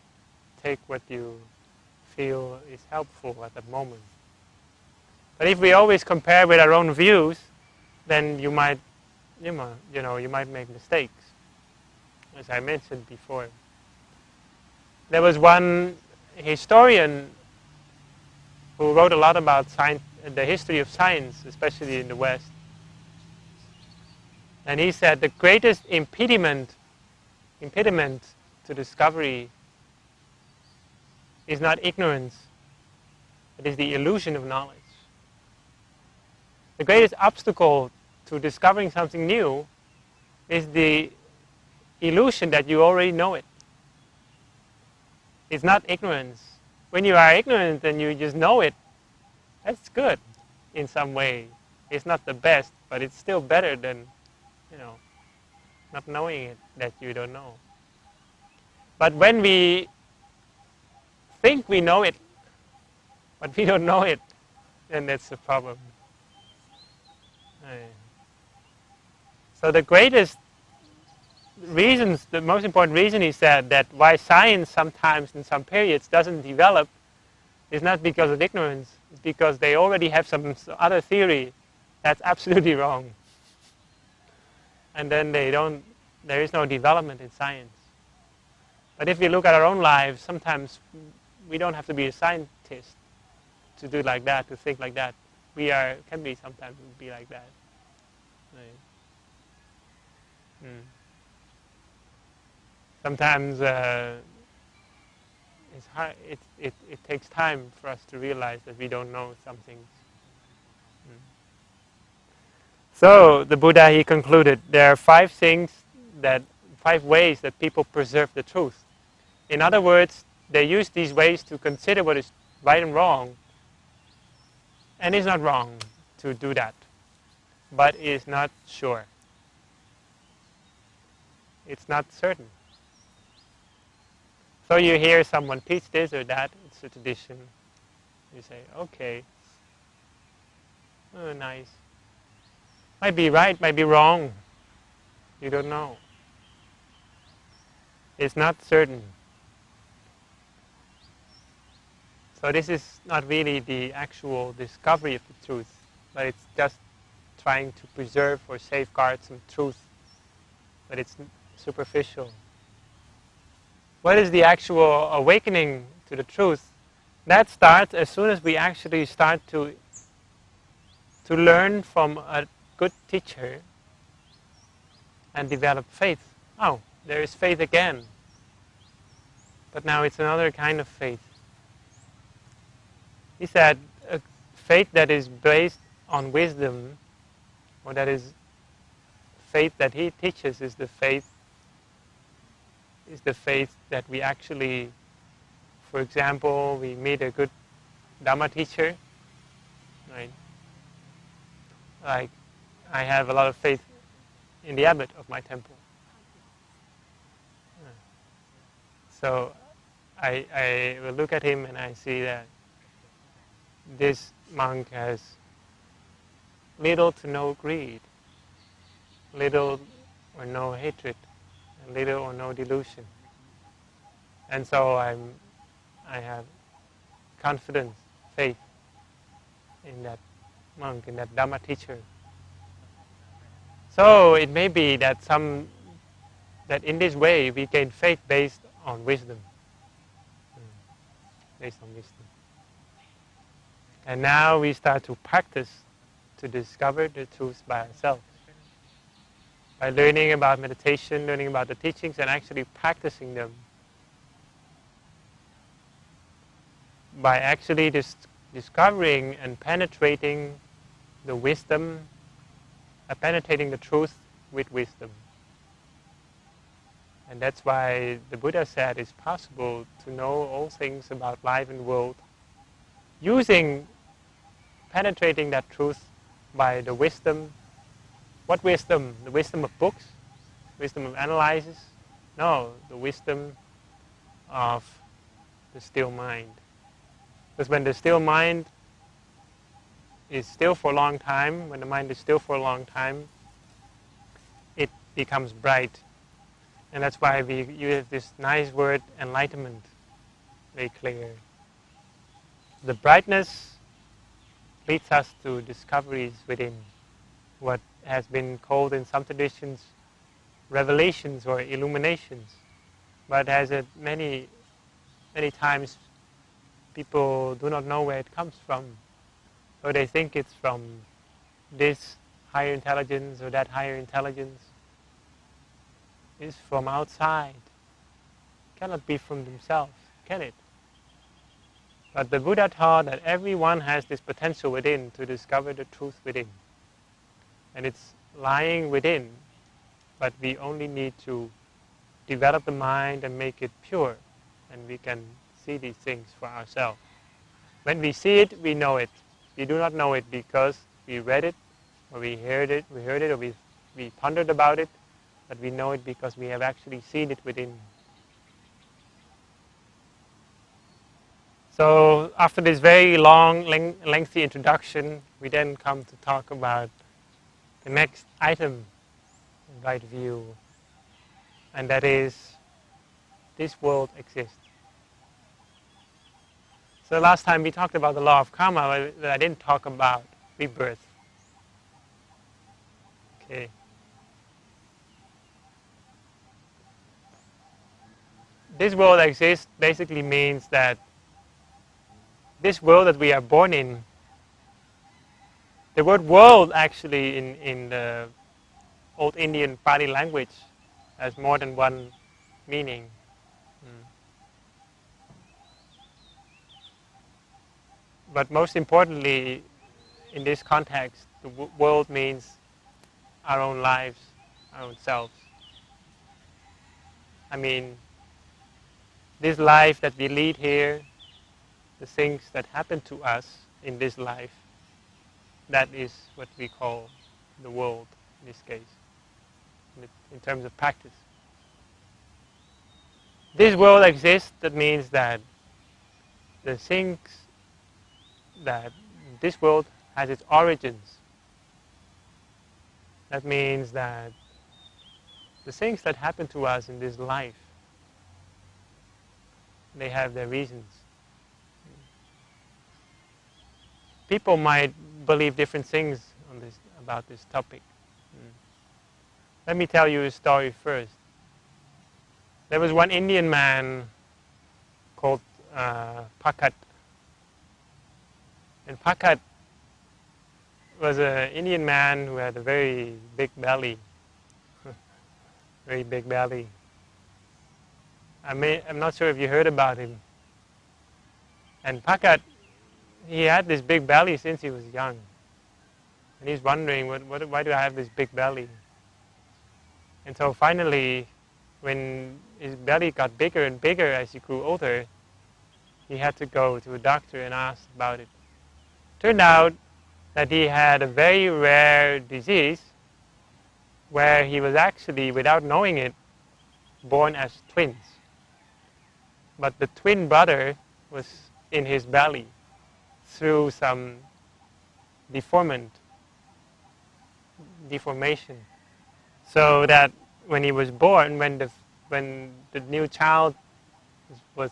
take what you feel is helpful at the moment. But if we always compare with our own views, then you might make mistakes, as I mentioned before. There was one historian who wrote a lot about science, the history of science, especially in the West. And he said the greatest impediment to discovery is not ignorance, it is the illusion of knowledge. The greatest obstacle to discovering something new is the illusion that you already know it. It's not ignorance. When you are ignorant and you just know it, that's good in some way. It's not the best, but it's still better than, not knowing it, that you don't know. But when we think we know it, but we don't know it, then that's the problem. So the most important reason he said that why science sometimes in some periods doesn't develop is not because of ignorance, it's because they already have some other theory that's absolutely wrong. And then there is no development in science. But if we look at our own lives, sometimes we don't have to be a scientist to do like that, to think like that. Can be sometimes be like that. Right. Sometimes it's hard. It takes time for us to realize that we don't know some things. So the Buddha, he concluded there are 5 ways that people preserve the truth. In other words, they use these ways to consider what is right and wrong. And it's not wrong to do that, but it's not sure. It's not certain. So you hear someone teach this or that, it's a tradition. You say, okay, oh, nice. Might be right, might be wrong. You don't know. It's not certain. So this is not really the actual discovery of the truth, but it's just trying to preserve or safeguard some truth but it's superficial. What is the actual awakening to the truth? That starts as soon as we actually start to learn from a good teacher and develop faith. Oh, there is faith again. But now it's another kind of faith. He said a faith that is based on wisdom, or that is faith that he teaches, is the faith that we actually, for example, we meet a good Dharma teacher, right? Like, I have a lot of faith in the abbot of my temple. So I will look at him and I see that this monk has little to no greed, little or no hatred, and little or no delusion. And so I have confidence, faith in that monk, in that Dhamma teacher. So it may be that in this way we gain faith based on wisdom. Based on wisdom. And now we start to practice to discover the truth by ourselves. By learning about meditation, learning about the teachings, and actually practicing them. By actually discovering and penetrating the wisdom, penetrating the truth with wisdom. And that's why the Buddha said it's possible to know all things about life and world penetrating that truth by the wisdom. What wisdom? The wisdom of books? Wisdom of analysis? No, the wisdom of the still mind. Because when the still mind is still for a long time, when the mind is still for a long time, it becomes bright. And that's why we use this nice word, enlightenment, very clear. The brightness leads us to discoveries within, what has been called in some traditions revelations or illuminations. But as many times people do not know where it comes from. Or they think it's from this higher intelligence or that higher intelligence. It's from outside. It cannot be from themselves, can it? But the Buddha taught that everyone has this potential within to discover the truth within. And it's lying within, but we only need to develop the mind and make it pure, and we can see these things for ourselves. When we see it, we know it. We do not know it because we read it, or we heard it, or we pondered about it, but we know it because we have actually seen it within. So after this very long, lengthy introduction, we then come to talk about the next item in right view, and that is, this world exists. So last time we talked about the law of karma, but I didn't talk about rebirth. Okay. This world exists basically means that this world that we are born in, the word world actually in the Old Indian Pali language has more than one meaning. But most importantly, in this context, the world means our own lives, our own selves. I mean, this life that we lead here, the things that happen to us in this life, that is what we call the world in this case, in terms of practice. This world exists, that means that the things that this world has its origins. That means that the things that happen to us in this life, they have their reasons. People might believe different things about this topic. Let me tell you a story first. There was one Indian man called Pakat. And Pakat was an Indian man who had a very big belly. Very big belly. I'm not sure if you heard about him. And Pakat, he had this big belly since he was young. And he's wondering, why do I have this big belly? And so finally, when his belly got bigger and bigger as he grew older, he had to go to a doctor and ask about it. Turned out that he had a very rare disease where he was actually, without knowing it, born as twins. But the twin brother was in his belly through some deformation. So that when he was born, when the new child was,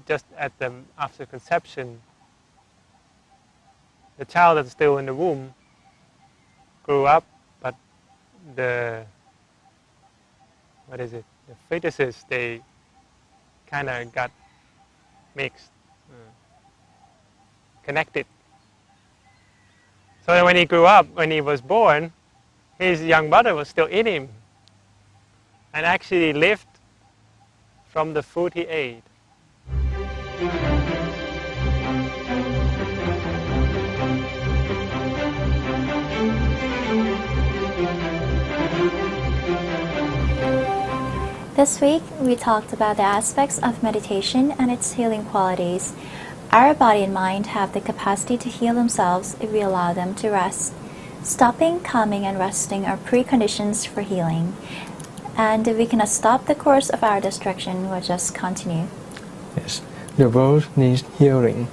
just after conception, the child that's still in the womb grew up, but the fetuses, they kind of got mixed, connected. So when he grew up, when he was born, his young brother was still in him and actually lived from the food he ate. This week, we talked about the aspects of meditation and its healing qualities. Our body and mind have the capacity to heal themselves if we allow them to rest. Stopping, calming, and resting are preconditions for healing. And if we cannot stop the course of our destruction, we'll just continue. Yes, the world needs healing.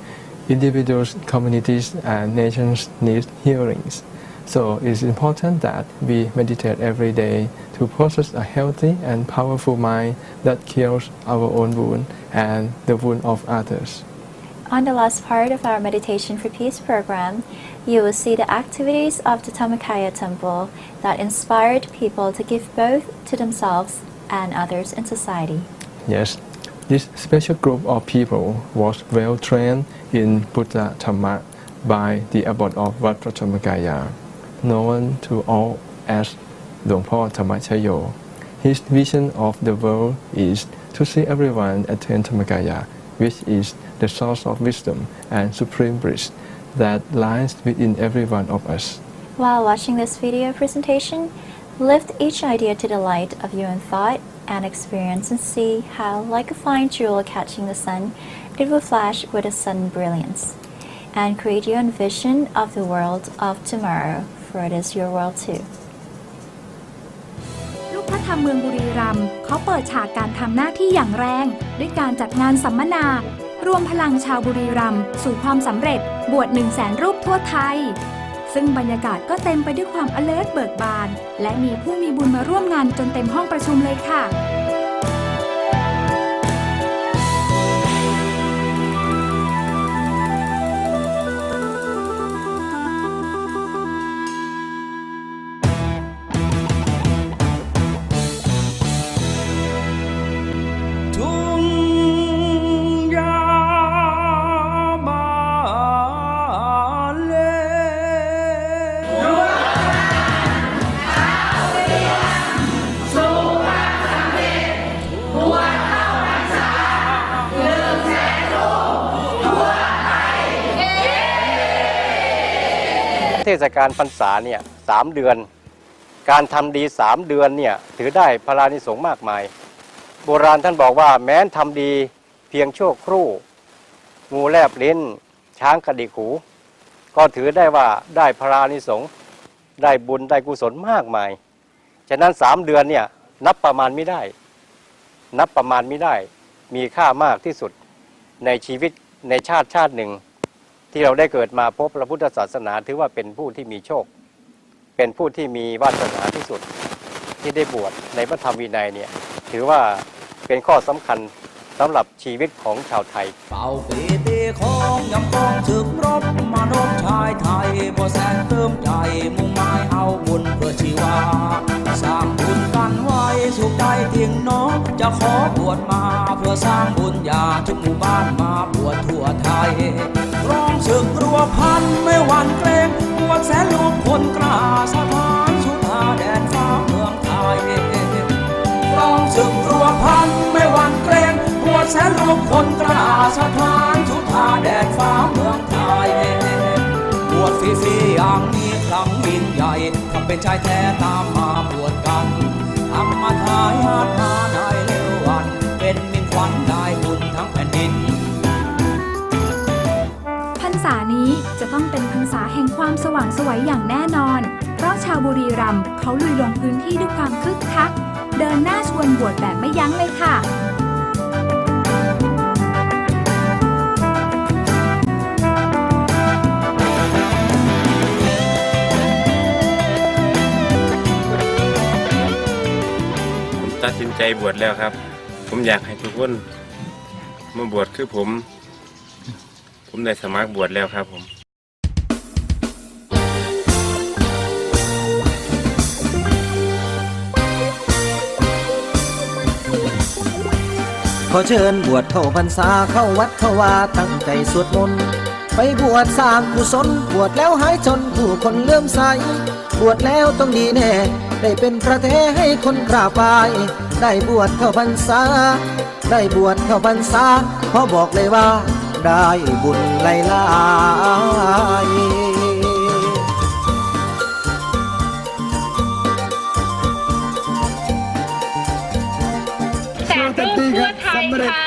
Individuals, communities, and nations need healings. So it's important that we meditate every day to possess a healthy and powerful mind that cures our own wound and the wound of others. On the last part of our Meditation for Peace program, you will see the activities of the Dhammakaya temple that inspired people to give both to themselves and others in society. Yes, this special group of people was well trained in Buddha Dhamma by the abbot of Wat Dhammakaya, known to all as Luang Por Dhammachayo. His vision of the world is to see everyone attain Dhammakaya, which is the source of wisdom and supreme bliss that lies within every one of us. While watching this video presentation, lift each idea to the light of your own thought and experience and see how, like a fine jewel catching the sun, it will flash with a sudden brilliance. And create your own vision of the world of tomorrow, for it is your world too. ลูกพระธรรมเมืองบุรีรัมย์เขาเปิดฉากการทำหน้าที่อย่างแรงด้วยการจัดงานสัมมนารวมพลังชาวบุรีรัมย์สู่ความสำเร็จบวช 100,000 รูปทั่วไทยซึ่งบรรยากาศก็เต็มไปด้วยความ alert เบิกบานและมีผู้มีบุญมาร่วมงานจนเต็มห้องประชุมเลยค่ะ เทศกาลพรรษาเนี่ย3 เดือนการทำดี3 เดือนเนี่ยถือได้พลานิสงส์มากมายโบราณท่านบอกว่าแม้นทำดีเพียงชั่วครู่งูแลบลิ้นช้างกระดิกหูก็ถือได้ว่าได้พลานิสงส์ได้บุญได้กุศลมากมายฉะนั้น3 เดือนเนี่ยนับประมาณไม่ได้มีค่ามากที่สุดในชีวิตในชาติหนึ่งที่เราได้เกิดมาพบพระพุทธศาสนาถือว่าเป็นผู้ที่มีโชคเป็นผู้ที่มีวาสนาที่สุดที่ได้บวชในพระธรรมวินัยเนี่ยถือว่าเป็นข้อสำคัญสำหรับชีวิตของชาวไทยเป่าปีตีของยำกองถึกรบมารบชายไทยบ่แสนเติมใจมุ่งหมายเอาบุญ สร้างบุญกันไว้สุขใจทิ้งน้องจะขอบวชมาเพื่อสร้างบุญญาทุกหมู่บ้านมาบวชทั่วไทยร้องศึกรัวพันไม่หวั่นเกรงบวชแสนลูกคนกล้าสถานสุธาแดนฟ้าเมืองไทยร้องศึกรัวพันไม่หวั่นเกรงบวชแสนลูกคนกล้าสถานสุธาแดนฟ้าเมืองไทยบวชฟรีๆอย่างนี้ครั้งยิ่งใหญ่ทำเป็นชายแท้ตามมาบวชกันทำมาทายาทมาในเร็ววันเป็นมิ่งขวัญได้บุญทั้งแผ่นดินพรรษานี้จะต้องเป็นพรรษาแห่งความสว่างไสวอย่างแน่นอนเพราะชาวบุรีรัมย์เขาลุยลงพื้นที่ด้วยความคึกคักเดินหน้าชวนบวชแบบไม่ยั้งเลยค่ะตัดสินใจบวชแล้วครับผมอยากให้ทุกคนมาบวชคือผมได้สมัครบวชแล้วครับผมขอเชิญบวชเข้าพรรษาเข้าวัดเข้าวาตั้งใจสวดมนต์ไปบวชสร้างกุศลบวชแล้วหายจนผู้คนเลื่อมใสบวชแล้วต้องดีแน่ได้เป็นพระแท้ให้คนกราบไหว้ได้บวชเข้าพรรษาได้บวชเข้าพรรษาขอบอกเลยว่าได้บุญหลายแสนรูปทั่วไทยค่ะ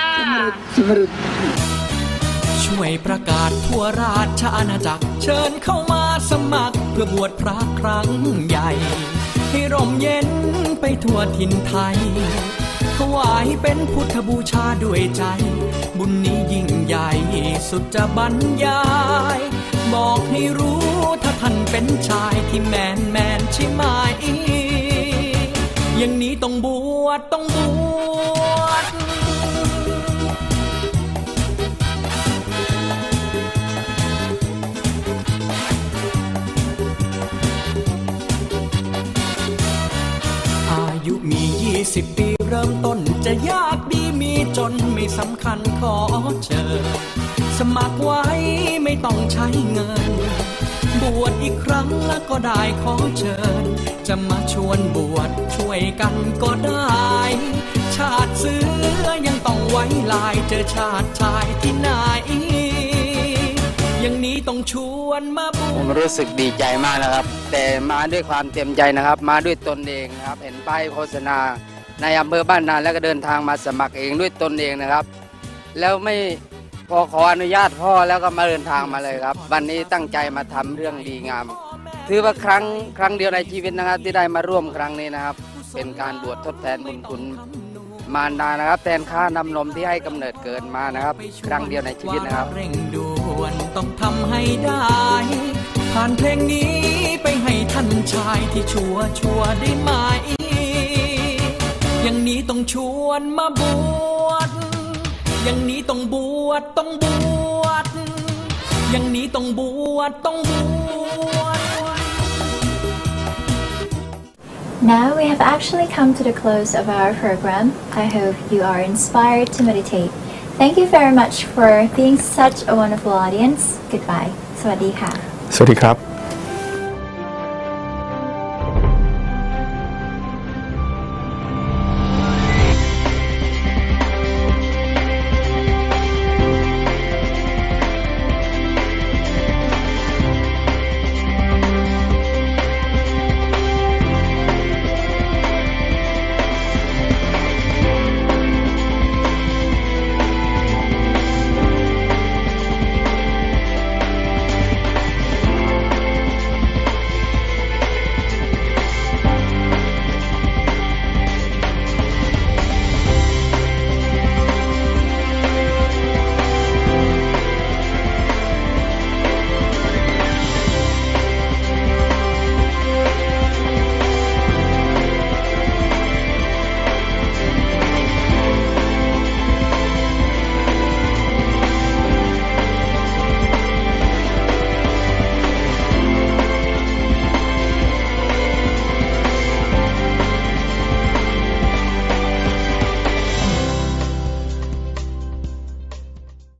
ช่วยประกาศทั่วราชอาณาจักรเชิญเข้ามาสมัครเพื่อบวชพระครั้งใหญ่ให้ร่มเย็นไปทั่วถิ่นไทยถวายเป็นพุทธบูชาด้วยใจบุญนี้ยิ่งใหญ่สุดจะบรรยายบอกให้รู้ถ้าท่านเป็นชายที่แมนใช่ไหมอย่างนี้ต้องบวชอายุมี20 ปีเริ่มต้นจะยากดีมีจนไม่สำคัญขอเชิญสมัครไว้ไม่ต้องใช้เงินบวชอีกครั้งก็ได้ขอเชิญจะมาชวนบวชช่วยกันก็ได้ชาติเสือยังต้องไว้ลายเจอชาติชายที่ไหนอย่างนี้ต้องชวนมาบวชผมรู้สึกดีใจมากนะครับแต่มาด้วยความเต็มใจนะครับมาด้วยตนเองนะครับเห็นป้ายโฆษณาในอำเภอบ้านนาแล้วก็เดินทางมาสมัครเองด้วยตนเองนะครับแล้วไม่พอขออนุญาตพ่อแล้วก็มาเดินทางมาเลยครับวันนี้ตั้งใจมาทำเรื่องดีงามถือว่าครั้งเดียวในชีวิตนะครับที่ได้มาร่วมครั้งนี้นะครับเป็นการบวชทดแทนบุญคุณมารดานะครับแทนค่านำนมที่ให้กำเนิดเกิดมานะครับครั้งเดียวในชีวิตนะครับเร่งด่วนต้องทำให้ได้ผ่านเพลงนี้ไปให้ท่านชายที่ชัวได้ไหมอย่างนี้ต้องชวนมาบวชอย่างนี้ต้องบวชอย่างนี้ต้องบวชNow we have actually come to the close of our program. I hope you are inspired to meditate. Thank you very much for being such a wonderful audience. Goodbye. สวัสดีค่ะ สวัสดีครับ